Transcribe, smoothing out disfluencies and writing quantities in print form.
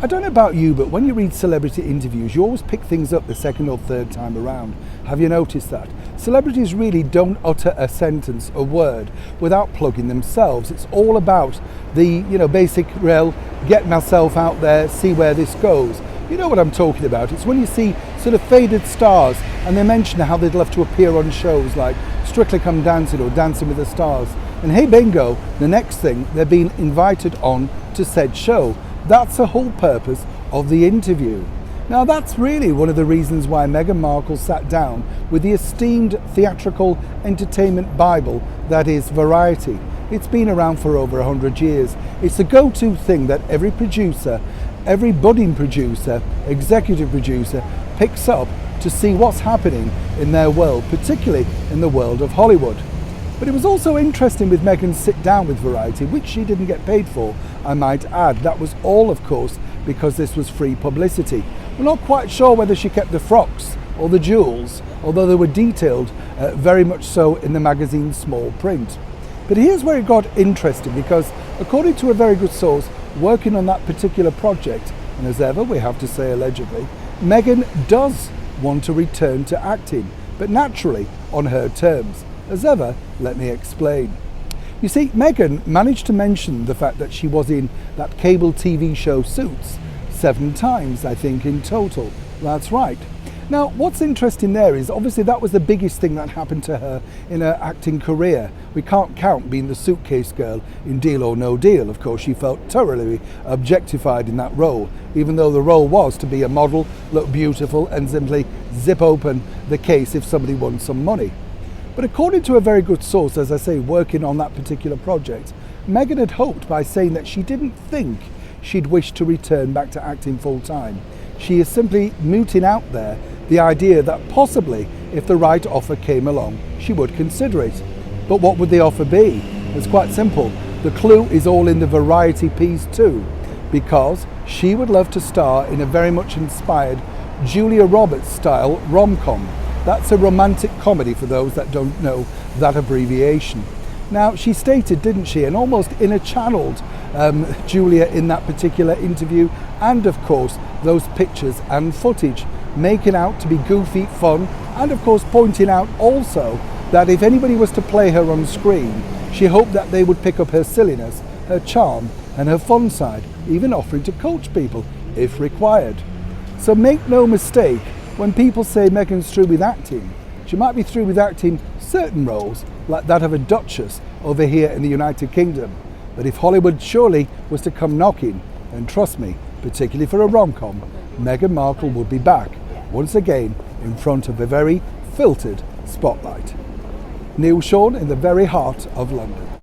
I don't know about you, but when you read celebrity interviews, you always pick things up the second or third time around. Have you noticed that? Celebrities really don't utter a sentence, a word, without plugging themselves. It's all about the, basic get myself out there, see where this goes. You know what I'm talking about. It's when you see sort of faded stars and they mention how they'd love to appear on shows like Strictly Come Dancing or Dancing with the Stars. And hey bingo, the next thing, they're being invited on to said show. That's the whole purpose of the interview. Now that's really one of the reasons why Meghan Markle sat down with the esteemed theatrical entertainment Bible that is Variety. It's been around for over 100 years. It's the go-to thing that every producer, every budding producer, executive producer picks up to see what's happening in their world, particularly in the world of Hollywood. But it was also interesting with Meghan's sit down with Variety, which she didn't get paid for, I might add. That was all, of course, because this was free publicity. We're not quite sure whether she kept the frocks or the jewels, although they were detailed very much so in the magazine's small print. But here's where it got interesting, because according to a very good source working on that particular project, and as ever we have to say allegedly, Meghan does want to return to acting, but naturally on her terms. As ever, let me explain. You see, Meghan managed to mention the fact that she was in that cable TV show Suits 7 times, I think, in total. That's right. Now, what's interesting there is obviously that was the biggest thing that happened to her in her acting career. We can't count being the suitcase girl in Deal or No Deal. Of course, she felt thoroughly objectified in that role, even though the role was to be a model, look beautiful, and simply zip open the case if somebody won some money. But according to a very good source, as I say, working on that particular project, Meghan had hoped by saying that she didn't think she'd wish to return back to acting full time. She is simply mooting out there the idea that possibly, if the right offer came along, she would consider it. But what would the offer be? It's quite simple. The clue is all in the Variety piece too, because she would love to star in a very much inspired Julia Roberts style rom-com. That's a romantic comedy for those that don't know that abbreviation. Now, she stated, didn't she, and almost inner-channeled Julia in that particular interview, and of course those pictures and footage, making out to be goofy, fun, and of course pointing out also that if anybody was to play her on screen, she hoped that they would pick up her silliness, her charm, and her fun side, even offering to coach people if required. So make no mistake, when people say Meghan's through with acting, she might be through with acting certain roles, like that of a duchess over here in the United Kingdom. But if Hollywood surely was to come knocking, then trust me, particularly for a rom-com, Meghan Markle would be back, once again, in front of a very filtered spotlight. Neil Sean in the very heart of London.